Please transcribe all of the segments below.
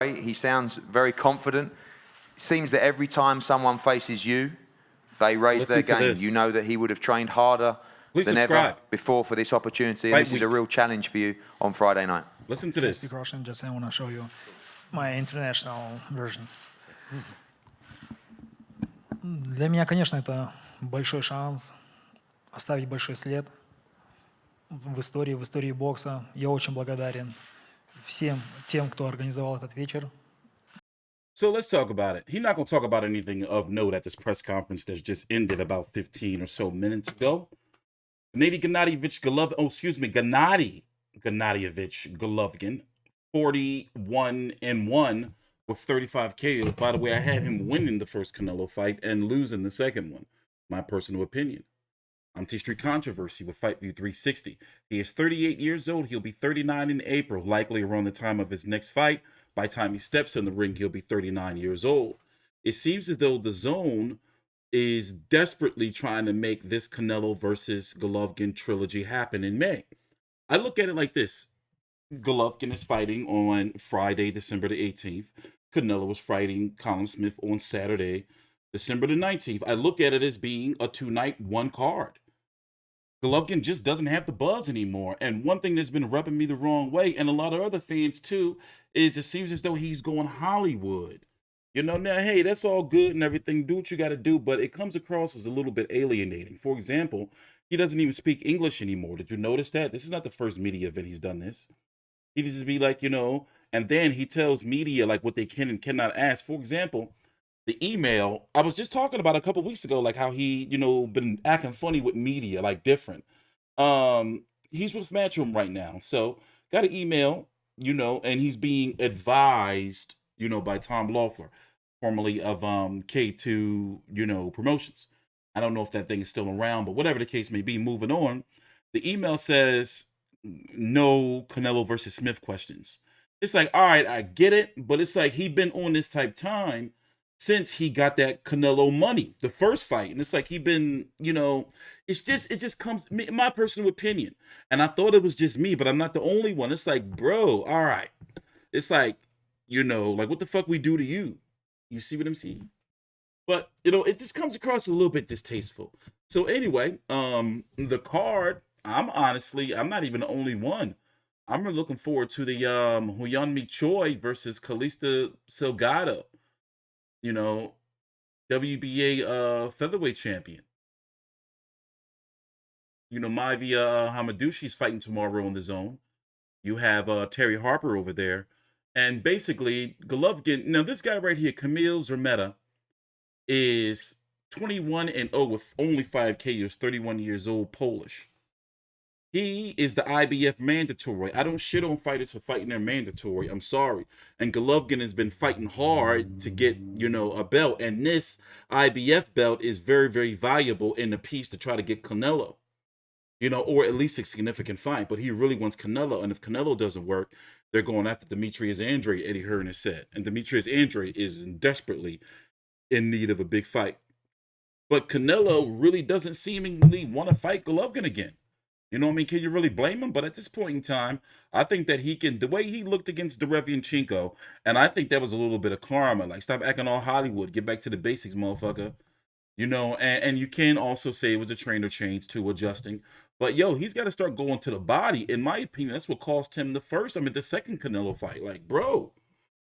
He sounds very confident. It seems that every time someone faces you, they raise their game. You know that he would have trained harder than ever before for this opportunity, and this is a real challenge for you on Friday night. Listen to this. Speak Russian, just I want to show you my international version. Для меня, конечно, это большой шанс оставить большой след в истории бокса. Я очень благодарен всем тем, кто организовал этот вечер. So let's talk about it. He's not going to talk about anything of note at this press conference that's just ended about 15 or so minutes ago. Gennadiy Golovkin, 41-1 with 35 KOs. By the way, I had him winning the first Canelo fight and losing the second one. My personal opinion. I'm TstreeT Controversy with Fight View 360. He is 38 years old. He'll be 39 in April, likely around the time of his next fight. By the time he steps in the ring, he'll be 39 years old. It seems as though DAZN is desperately trying to make this Canelo versus Golovkin trilogy happen in May. I look at it like this. Golovkin is fighting on Friday, December the 18th. Canelo was fighting Kamil Smith on Saturday, December the 19th. I look at it as being a two-night, one card. Golovkin just doesn't have the buzz anymore. And one thing that's been rubbing me the wrong way, and a lot of other fans too, is it seems as though he's going Hollywood. You know, now, hey, that's all good and everything. Do what you got to do, but it comes across as a little bit alienating. For example, he doesn't even speak English anymore. Did you notice that? This is not the first media event he's done this. He just be like, you know, and then he tells media like what they can and cannot ask. For example, the email, I was just talking about a couple weeks ago, like how he, you know, been acting funny with media, like different. He's with Matchroom right now. So got an email, you know, and he's being advised, you know, by Tom Loeffler, formerly of K2, you know, Promotions. I don't know if that thing is still around, but whatever the case may be, moving on. The email says, no Canelo versus Smith questions. It's like, all right, I get it, but it's like he been on this type time since he got that Canelo money, the first fight. And it's like he been, you know, it just comes, my personal opinion. And I thought it was just me, but I'm not the only one. It's like, bro, all right. It's like, you know, like what the fuck we do to you? You see what I'm saying? But, you know, it just comes across a little bit distasteful. So anyway, the card, I'm not even the only one. I'm really looking forward to the Huyunmi Choi versus Kalista Salgado. You know, WBA featherweight champion. You know, Maivia Hamadouchi's fighting tomorrow on the zone. You have Terry Harper over there. And basically, Golovkin, now this guy right here, Kamil Szeremeta, is 21-0 with only 5 KOs, 31 years old, Polish. He is the IBF mandatory. I don't shit on fighters for fighting their mandatory. I'm sorry. And Golovkin has been fighting hard to get, you know, a belt. And this IBF belt is very, very valuable in the piece to try to get Canelo. You know, or at least a significant fight. But he really wants Canelo. And if Canelo doesn't work, they're going after Demetrius Andrade, Eddie Hearn has said. And Demetrius Andrade is desperately in need of a big fight. But Canelo really doesn't seemingly want to fight Golovkin again. You know what I mean? Can you really blame him? But at this point in time, I think that he can, the way he looked against Derevianchenko, and I think that was a little bit of karma. Like, stop acting all Hollywood. Get back to the basics, motherfucker. You know, and you can also say it was a trainer change too, adjusting. But, yo, he's got to start going to the body. In my opinion, that's what cost him the second Canelo fight. Like, bro,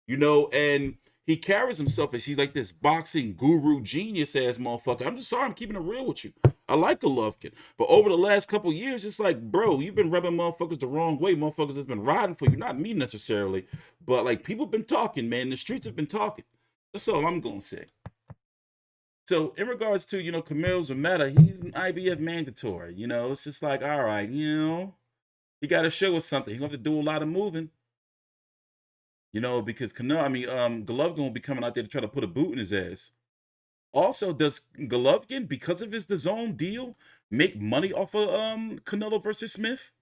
you know, and he carries himself as he's like this boxing guru genius ass motherfucker. I'm just sorry, I'm keeping it real with you. I like Golovkin, but over the last couple years, it's like, bro, you've been rubbing motherfuckers the wrong way. Motherfuckers has been riding for you, not me necessarily, but like people been talking, man. The streets have been talking. That's all I'm gonna say. So in regards to, you know, Kamil Szeremeta, he's an IBF mandatory. You know, it's just like, all right, you know, he got to show us something. He gonna have to do a lot of moving. You know, because Golovkin will be coming out there to try to put a boot in his ass. Also, does Golovkin, because of his DAZN deal, make money off of Canelo versus Smith?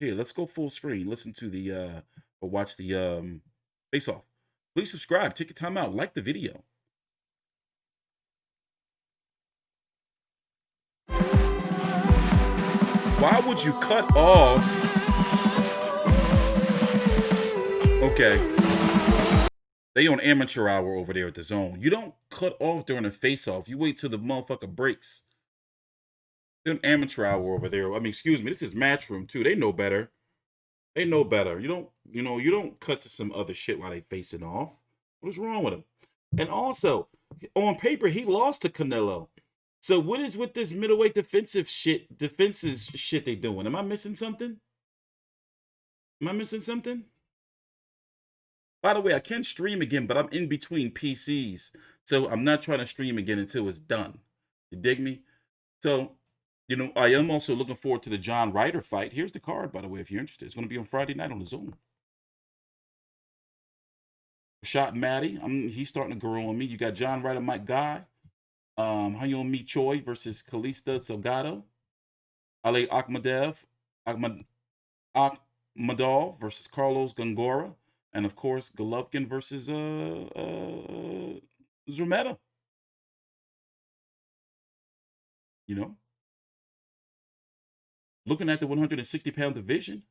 Here, let's go full screen. Listen to the or watch the face off. Please subscribe. Take your time out. Like the video. Why would you cut off? Okay. They on amateur hour over there at the zone. You don't cut off during a face-off. You wait till the motherfucker breaks. They're an amateur hour over there. I mean, excuse me, this is Matchroom too. They know better. They know better. You don't cut to some other shit while they facing off. What is wrong with him? And also, on paper, he lost to Canelo. So what is with this middleweight defenses shit they doing? Am I missing something? Am I missing something? By the way, I can stream again, but I'm in between PCs. So I'm not trying to stream again until it's done. You dig me? So, I am also looking forward to the John Ryder fight. Here's the card, by the way, if you're interested. It's going to be on Friday night on the Zoom. Shot Matty. He's starting to grow on me. You got John Ryder, Mike Guy. Hanyoon Mi Choi versus Kalista Salgado. Ali Akhmadov versus Carlos Gongora. And of course, Golovkin versus Szeremeta. Looking at the 160-pound division,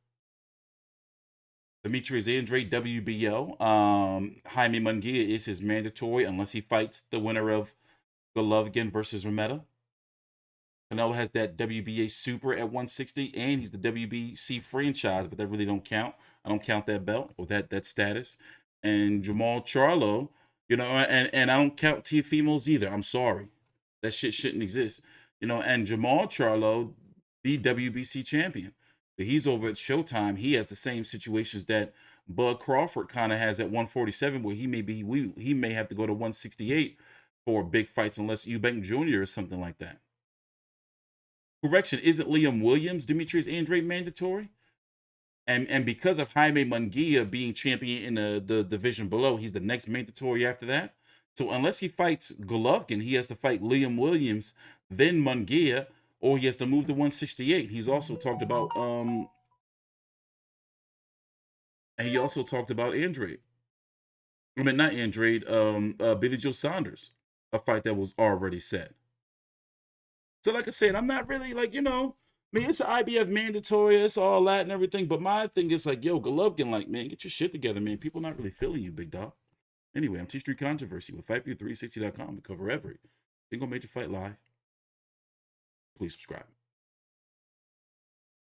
Demetrius Andrade, WBO. Jaime Munguia is his mandatory unless he fights the winner of Golovkin versus Szeremeta. Canelo has that WBA super at 160, and he's the WBC franchise, but that really don't count. I don't count that belt or that status. And Jamal Charlo, and I don't count Teofimos either. I'm sorry. That shit shouldn't exist. And Jamal Charlo, the WBC champion. But he's over at Showtime. He has the same situations that Bud Crawford kind of has at 147, where he may have to go to 168 for big fights unless Eubank Jr. or something like that. Correction, isn't Liam Williams Demetrius Andrade mandatory? And because of Jaime Munguia being champion in the division below, he's the next mandatory after that. So unless he fights Golovkin, he has to fight Liam Williams, then Munguia, or he has to move to 168. He's also talked about and he also talked about Andrade. I mean, not Andrade, Billy Joe Saunders, a fight that was already set. So like I said, I'm not really it's an IBF mandatory, it's all that and everything, but my thing is Golovkin, man, get your shit together, man. People not really feeling you, big dog. Anyway, I'm TstreeT Controversy with FightView360.com. We cover every single major fight live. Please subscribe.